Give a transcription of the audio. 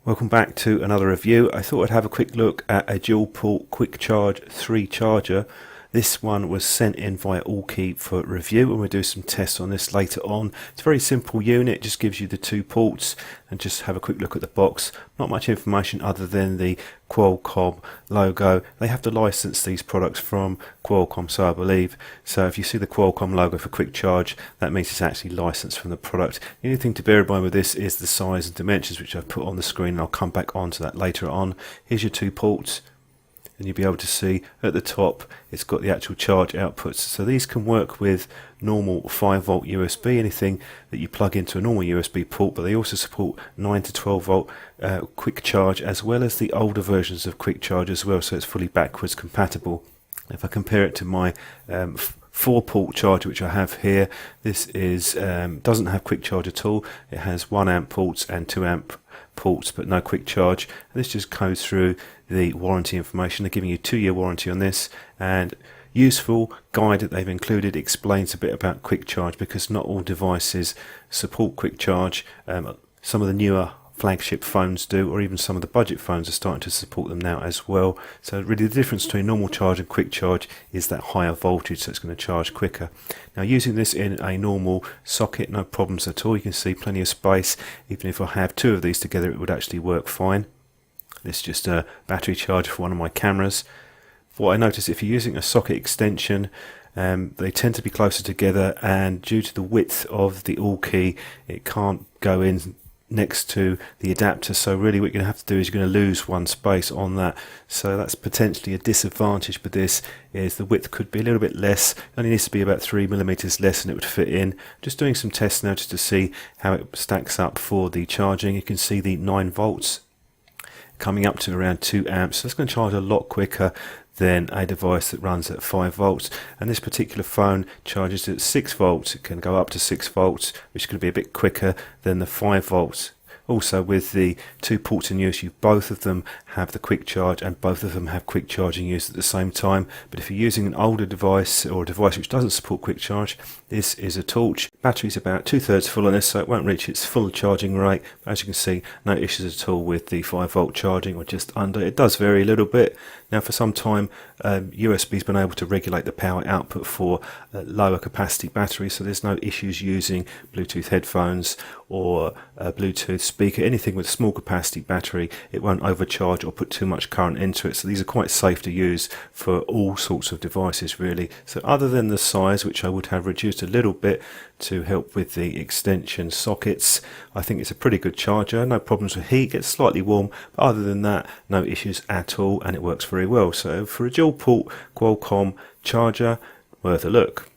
Welcome back to another review. I thought I'd have a quick look at a dual port quick charge 3 charger. This one was sent in via AUKEY for review, and we'll do some tests on this later on. It's a very simple unit, just gives you the 2 ports, and just have a quick look at the box. Not much information other than the Qualcomm logo. They have to license these products from Qualcomm, so I believe. So if you see the Qualcomm logo for quick charge, that means it's actually licensed from the product. The only thing to bear in mind with this is the size and dimensions, which I've put on the screen, and I'll come back onto that later on. Here's your 2 ports. And you'll be able to see at the top it's got the actual charge outputs. So these can work with normal 5-volt USB, anything that you plug into a normal USB port, but they also support 9 to 12 volt quick charge, as well as the older versions of quick charge as well, so it's fully backwards compatible. If I compare it to my 4-port charger which I have here, this is doesn't have quick charge at all. It has 1 amp ports and 2 amp ports, but no quick charge. And this just goes through the warranty information. They're giving you 2-year warranty on this, and useful guide that they've included explains a bit about quick charge, because not all devices support quick charge. Some of the newer flagship phones do, or even some of the budget phones are starting to support them now as well. So really the difference between normal charge and quick charge is that higher voltage, so it's going to charge quicker. Now using this in a normal socket, no problems at all. You can see plenty of space. Even if I have 2 of these together, it would actually work fine. This is just a battery charger for one of my cameras. What I notice, if you're using a socket extension, they tend to be closer together, and due to the width of the AUKEY, it can't go in next to the adapter. So really what you're going to have to do is you're going to lose one space on that. So that's potentially a disadvantage, but this is the width could be a little bit less. It only needs to be about 3mm less and it would fit in. Just doing some tests now just to see how it stacks up for the charging. You can see the 9 volts coming up to around 2 amps. So it's going to charge a lot quicker than a device that runs at 5 volts. And this particular phone charges at 6 volts. It can go up to 6 volts, which is going to be a bit quicker than the 5 volts. Also, with the 2 ports in use, both of them have the quick charge, and both of them have quick charging used at the same time. But if you're using an older device or a device which doesn't support quick charge, this is a torch. Battery's about 2/3 full on this, so it won't reach its full charging rate. But as you can see, no issues at all with the 5-volt charging, or just under. It does vary a little bit. Now for some time, USB's been able to regulate the power output for lower capacity batteries, so there's no issues using Bluetooth headphones or a Bluetooth speaker, anything with a small capacity battery. It won't overcharge or put too much current into it, so these are quite safe to use for all sorts of devices really. So other than the size, which I would have reduced a little bit to help with the extension sockets, I think it's a pretty good charger. No problems with heat, gets slightly warm, but other than that, no issues at all, and it works very well. So for a dual port Qualcomm charger, worth a look.